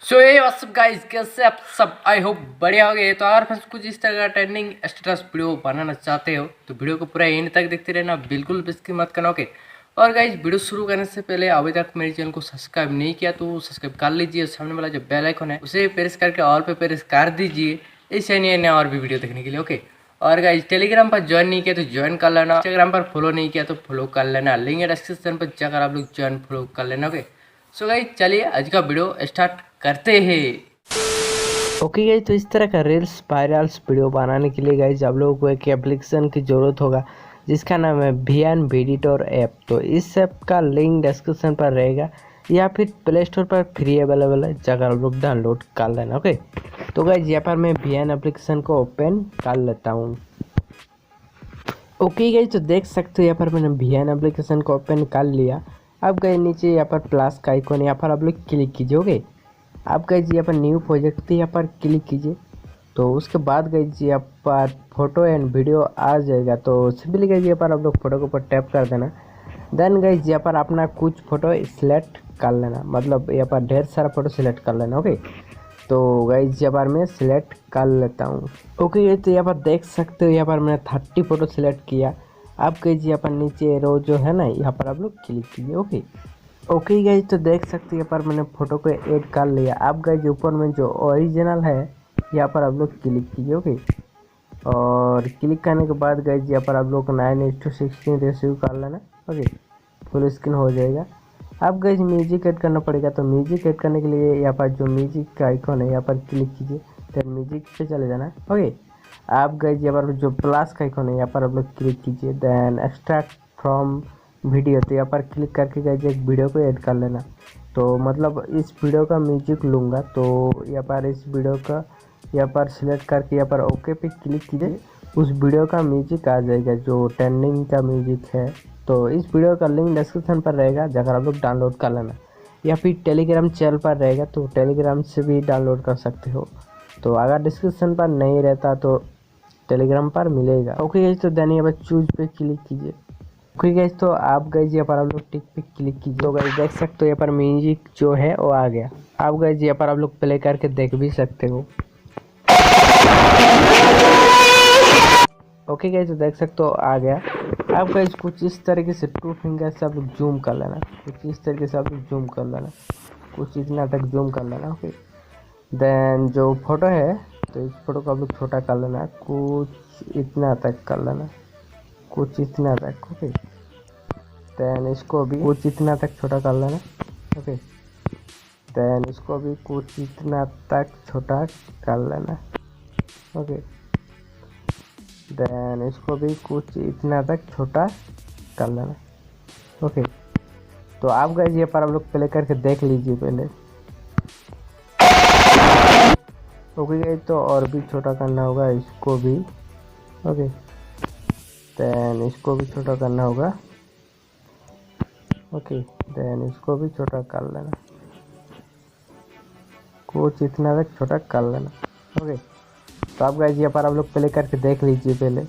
सो ये WhatsApp guys, कैसे आप सब? आई होप बढ़िया हो गए। तो अगर फ्रेंड्स कुछ इस तरह का ट्रेंडिंग स्टेटस वीडियो बनाना चाहते हो तो वीडियो को पूरा एंड तक देखते रहना, बिल्कुल भी स्किप मत करना। ओके। और गाइस, वीडियो शुरू करने से पहले अभी तक मेरे चैनल को सब्सक्राइब नहीं किया तो सब्सक्राइब कर लीजिए। सामने वाला जो बेल आइकन है उसे प्रेस करके ऑल पे प्रेस कर दीजिए, ऐसे नए और भी वीडियो देखने के लिए। ओके। और गाइस, टेलीग्राम पर ज्वाइन नहीं किया तो ज्वाइन कर लेना, इंस्टाग्राम पर फॉलो नहीं किया तो फॉलो कर लेना, लिंक है डिस्क्रिप्शन पर जाकर आप लोग ज्वाइन फॉलो कर लेना। ओके। सो गाइस, चलिए आज का वीडियो स्टार्ट करते हैं। ओके गाइज, तो इस तरह का रील्स वायरल्स वीडियो बनाने के लिए गाइज आप लोगों को एक एप्लीकेशन की ज़रूरत होगा जिसका नाम है वीएन एडिटर ऐप। तो इस ऐप का लिंक डिस्क्रिप्शन पर रहेगा या फिर प्ले स्टोर पर फ्री अवेलेबल है, जाकर आप लोग डाउनलोड कर लेना। ओके, तो गाइज यहाँ पर मैं वीएन एप्लीकेशन को ओपन कर लेता हूँ। ओके गाइज, तो देख सकते हो यहाँ पर मैंने वीएन एप्लीकेशन को ओपन कर लिया। अब गए नीचे यहाँ पर प्लस का आइकॉन, यहाँ पर आप लोग क्लिक कीजिए। ओके, आप गए यहाँ पर न्यू प्रोजेक्ट थी, यहाँ पर क्लिक कीजिए। तो उसके बाद गई यहाँ पर फोटो एंड वीडियो आ जाएगा। तो सिंपली गई यहाँ पर आप लोग फोटो के ऊपर टैप कर देना। देन गई यहाँ पर अपना कुछ फोटो सिलेक्ट कर लेना, मतलब यहाँ पर ढेर सारा फोटो सिलेक्ट कर लेना। ओके, तो गई यहाँ पर मैं सिलेक्ट कर लेता हूँ। ओके, तो यहाँ पर देख सकते हो यहाँ पर मैंने 30 फोटो सिलेक्ट किया। आप गई यहाँ पर नीचे रो जो है ना, यहाँ पर आप लोग क्लिक कीजिए। ओके ओके गाइज, तो देख सकते हैं यहाँ पर मैंने फोटो को ऐड कर लिया। आप गाइज ऊपर में जो ओरिजिनल है यहाँ पर आप लोग क्लिक कीजिए। ओके, और क्लिक करने के बाद गाइज यहाँ पर आप लोग 9:16 रेशियो कर लेना। ओके, फुल स्क्रीन हो जाएगा। आप गाइज म्यूजिक ऐड करना पड़ेगा, तो म्यूजिक ऐड करने के लिए यहाँ पर जो म्यूजिक का आइकॉन है यहाँ पर क्लिक कीजिए, फिर म्यूजिक पे चले जाना। ओके, आप गाइज यहाँ पर जो प्लस का आइकॉन है यहाँ पर आप लोग क्लिक कीजिए। देन एक्सट्रैक्ट फ्रॉम वीडियो, तो यहाँ पर क्लिक करके गाइज एक वीडियो को ऐड कर लेना। तो मतलब इस वीडियो का म्यूजिक लूँगा, तो यहाँ पर इस वीडियो का यहाँ पर सिलेक्ट करके यहाँ पर ओके पे क्लिक कीजिए। उस वीडियो का म्यूजिक आ जाएगा जो ट्रेंडिंग का म्यूजिक है। तो इस वीडियो का लिंक डिस्क्रिप्शन पर रहेगा, जाकर आप लोग डाउनलोड कर लेना, या फिर टेलीग्राम चैनल पर रहेगा तो टेलीग्राम से भी डाउनलोड कर सकते हो। तो अगर डिस्क्रिप्शन पर नहीं रहता तो टेलीग्राम पर मिलेगा। ओके गाइस, तो देन यहाँ पर चूज पे क्लिक कीजिए। ओके गाइस, तो आप गाइस यहाँ पर आप लोग टिक पे क्लिक कीजिए। तो गाइस देख सकते हो यहाँ पर म्यूजिक जो है वो आ गया। आप गाइस यहाँ पर आप लोग प्ले करके देख भी सकते हो। ओके गाइस, तो देख सकते हो आ गया। आप गाइस कुछ इस तरीके से 2 फिंगर से आप लोग जूम कर लेना, कुछ इस तरीके से आप लोग जूम कर लेना, कुछ इतना तक जूम कर लेना। ओके, देन जो फोटो है तो इस फोटो को आप लोग छोटा कर लेना, कुछ इतना तक कर लेना, कुछ इतना तक। ओके, देन इसको भी कुछ इतना तक छोटा कर लेना। ओके, देन इसको भी कुछ इतना तक छोटा कर लेना। ओके, देन इसको भी कुछ इतना तक छोटा कर लेना। ओके, तो आप गाइस ये पर आप लोग प्ले करके देख लीजिए पहले। ओके गाइस, तो और भी छोटा करना होगा इसको भी। ओके, देन इसको भी छोटा करना होगा। ओके, देन इसको भी छोटा कर लेना, कुछ इतना तक छोटा कर लेना। ओके, तो आप गाइस यहाँ पर आप लोग प्ले करके देख लीजिए पहले।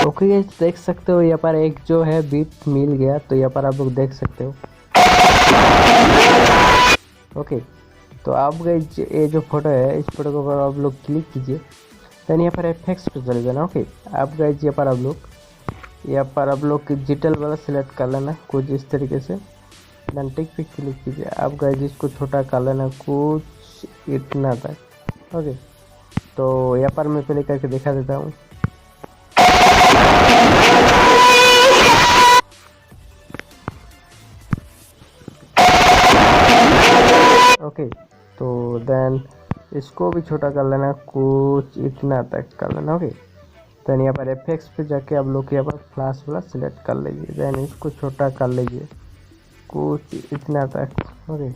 ओके गाइस, देख सकते हो यहाँ पर एक जो है बीट मिल गया, तो यहाँ पर आप लोग देख सकते हो। ओके, तो आप गाइस ये जो फोटो है इस फोटो के ऊपर आप लोग क्लिक कीजिए। देन यहाँ पर इफेक्ट्स पे चले जाना। ओके, आप गाइस यहाँ पर आप लोग डिजिटल वाला सिलेक्ट कर लेना, कुछ इस तरीके से। देन टिक पे क्लिक कीजिए। आप गाइस इसको छोटा कर लेना, कुछ इतना तक। ओके, तो यहाँ पर मैं प्ले करके दिखा देता हूँ। ओके, तो देन इसको भी छोटा कर लेना, कुछ इतना तक कर लेना। ओके, देन यहाँ पर एफेक्ट्स पे जाके आप लोग यहाँ पर फ्लैश वाला सिलेक्ट कर लीजिए। देन इसको छोटा कर लीजिए, कुछ इतना तक। ओके,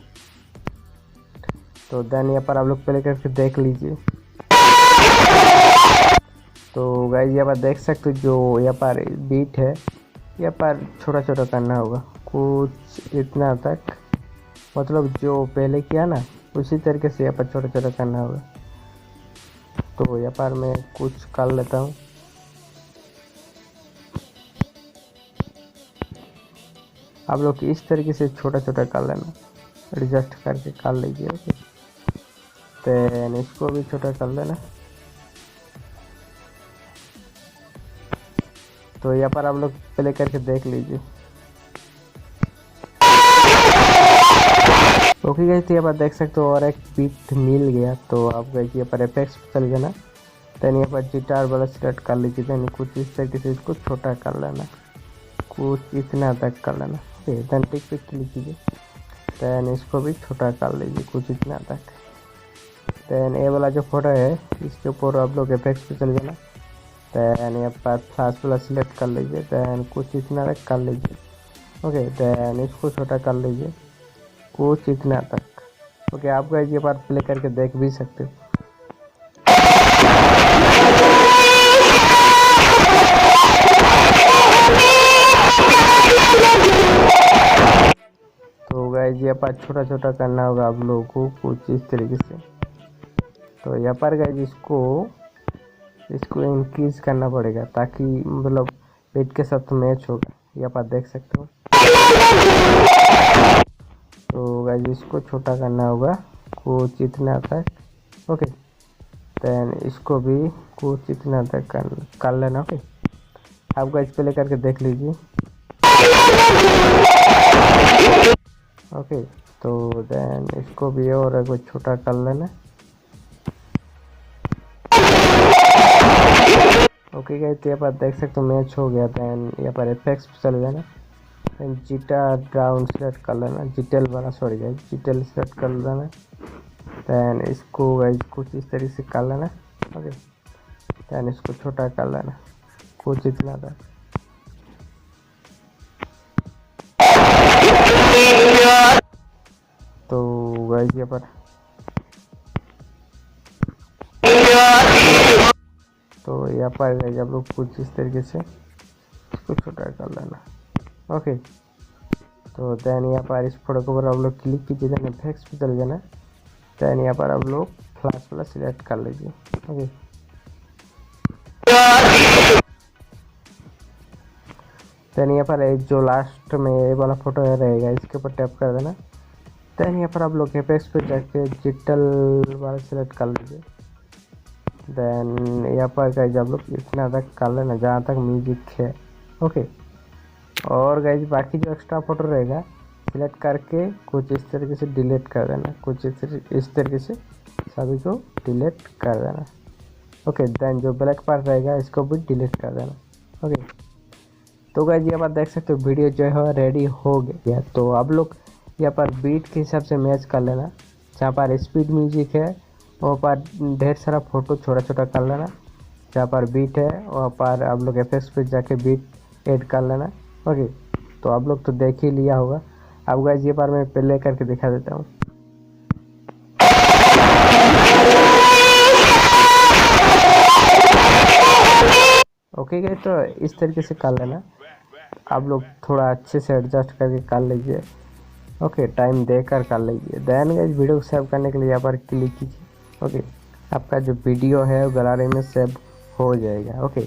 तो देन यहाँ पर आप लोग प्ले करके देख लीजिए। तो गाइस यहाँ पर देख सकते हो जो यहाँ पर बीट है यहाँ पर छोटा छोटा करना होगा, कुछ इतना तक, मतलब जो पहले किया ना उसी तरीके से यहाँ पर छोटा छोटा करना होगा। तो यहाँ पर मैं कुछ कर लेता हूँ। आप लोग इस तरीके से छोटा छोटा कर लेना। एडजस्ट करके कर लीजिए। ओके, देन इसको भी छोटा कर लेना। तो यहाँ पर आप लोग प्ले करके देख लीजिए। ओके गाइस, तो यहाँ पर देख सकते हो और एक बीट मिल गया। तो आप गाइस यहाँ पर इफेक्ट्स पे चल जाना, देन यहाँ पर गिटार वाला सेलेक्ट कर लीजिए। देन कुछ इस तरीके से इसको छोटा कर लेना, कुछ इतना तक कर लेना। ओके, देन टिक पे क्लिक कीजिए, देन इसको भी छोटा कर लीजिए कुछ इतना तक। देन ये वाला जो फोटो है इसके ऊपर आप लोग इफेक्ट्स पे चल जाना, देन यहाँ पर फ्लैश वाला सिलेक्ट कर लीजिए, देन कुछ इतना तक कर लीजिए। ओके, देन इसको छोटा कर लीजिए कुछ इतना तक। ओके, आप गाइस ये बार प्ले करके देख भी सकते हो। तो गाइस ये पर छोटा छोटा करना होगा आप लोगों को कुछ इस तरीके से। तो यहाँ पर गाइस इसको इंक्रीज करना पड़ेगा ताकि मतलब बीट के साथ मैच होगा। यहाँ पर देख सकते हो। तो गाइस इसको छोटा करना होगा कुछ इतना तक। ओके, देन इसको भी कुछ इतना तक कर लेना। ओके, आप गाइस प्ले करके देख लीजिए। ओके, तो देन इसको भी और कुछ छोटा कर लेना। ओके गाइस, तो यहाँ पर देख सकते हो मैच हो गया। देन यहाँ पर इफेक्ट्स पे चले जाना, देन जिटर डाउन सेलेक्ट कर लेना, जिटेल वाला सॉरी गाइस जिटेल सेलेक्ट कर लेना। देन इसको गाइस कुछ इस तरीके से कर लेना। ओके, देन इसको छोटा कर लेना कुछ इतना था। तो गाइस यहाँ पर गाइस आप लोग कुछ इस तरीके से इसको छोटा कर लेना। ओके, तो देन यहाँ पर इस फोटो के ऊपर आप लोग क्लिक कीजिए, देन इफेक्ट्स पे चले जाना, देन यहाँ पर आप लोग फ्लैश वाला सिलेक्ट कर लीजिए। ओके, देन यहाँ पर एक जो लास्ट में ये वाला फोटो रहेगा इसके ऊपर टैप कर देना, देन यहाँ पर आप लोग इफेक्ट्स पे जाके डिजिटल वाला सिलेक्ट कर लीजिए। देन यहाँ पर गाइस आप लोग इतना तक कर लेना जहाँ तक म्यूजिक है। ओके, और गाइस बाकी जो एक्स्ट्रा फोटो रहेगा सिलेक्ट करके कुछ इस तरीके से डिलीट कर देना, कुछ इस तरीके से सभी को डिलीट कर देना। ओके, देन जो ब्लैक पार्ट रहेगा इसको भी डिलीट कर देना। ओके, तो गाइस ये बात देख सकते हो वीडियो जो है रेडी हो गया। तो आप लोग यहाँ पर बीट के हिसाब से मैच कर लेना, जहाँ पर स्पीड म्यूजिक है वहाँ पर ढेर सारा फोटो छोटा छोटा कर लेना, जहाँ पर बीट है वहाँ पर आप लोग इफेक्ट्स पे जाके बीट ऐड कर लेना। ओके, तो आप लोग तो देख ही लिया होगा। अब गाइस ये बार मैं प्ले करके दिखा देता हूँ। ओके गाइस, तो इस तरीके से कर लेना, आप लोग थोड़ा अच्छे से एडजस्ट करके कर लीजिए। ओके, टाइम देकर कर लीजिए। देन गाइस वीडियो को सेव करने के लिए यहाँ पर क्लिक कीजिए। ओके, आपका जो वीडियो है वो गैलरी में सेव हो जाएगा। ओके,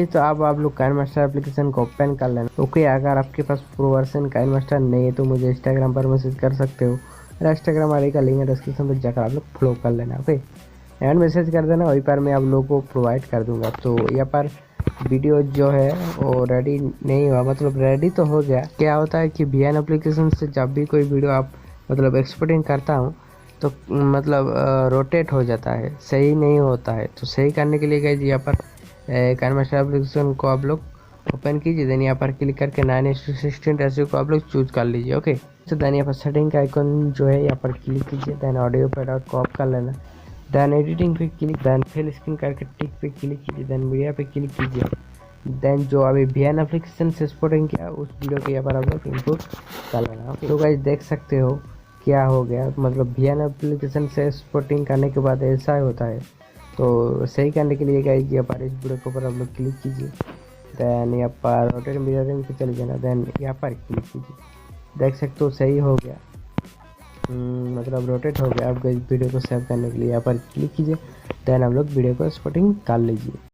तो अब आप लोग काइनमास्टर एप्लीकेशन को ओपन कर लेना। ओके, अगर आपके पास प्रो वर्जन काइनमास्टर नहीं है तो मुझे इंस्टाग्राम पर मैसेज कर सकते हो, मेरा इंस्टाग्राम आईडी का लिंक है डिस्क्रिप्शन पर, जाकर आप लोग फॉलो कर लेना। ओके, एंड मैसेज कर देना, वहीं पर मैं आप लोगों को प्रोवाइड कर दूंगा। तो यहाँ पर वीडियो जो है वो रेडी नहीं हुआ, मतलब रेडी तो हो गया। क्या होता है कि वीएन एप्लीकेशन से जब भी कोई वीडियो आप मतलब एक्सपोर्टिंग करता हूँ तो मतलब रोटेट हो जाता है, सही नहीं होता है। तो सही करने के लिए गाइस यहाँ पर काइनमास्टर एप्लीकेशन को आप लोग ओपन कीजिए, देन यहाँ पर क्लिक करके 9:16 रेशियो को आप लोग चूज कर लीजिए। ओके, तो देन यहाँ पर सेटिंग का आइकन जो है यहाँ पर क्लिक कीजिए, देन ऑडियो पे डॉट को ऑफ कर लेना, देन एडिटिंग पे क्लिक, देन फिल स्क्रीन करके टिक पे क्लिक कीजिए, देन मीडिया पे क्लिक कीजिए। देन जो अभी वीएन एप्लीकेशन से एक्सपोर्टिंग किया उस वीडियो को यहाँ पर आप लोग इनपुट कर लेना। तो गाइस देख सकते हो क्या हो गया, मतलब वीएन एप्लीकेशन से एक्सपोर्टिंग करने के बाद ऐसा होता है। तो सही करने के लिए गाइस यहाँ पर इस वीडियो के ऊपर आप लोग क्लिक कीजिए, देन यहाँ पर रोटेट मिररिंग पे चले जाना, देन यहाँ पर क्लिक कीजिए। देख सकते हो सही हो गया, मतलब रोटेट हो गया। आप गाइस वीडियो को सेव करने के लिए यहाँ पर क्लिक कीजिए, देन आप लोग वीडियो को एक्सपोर्टिंग कर लीजिए।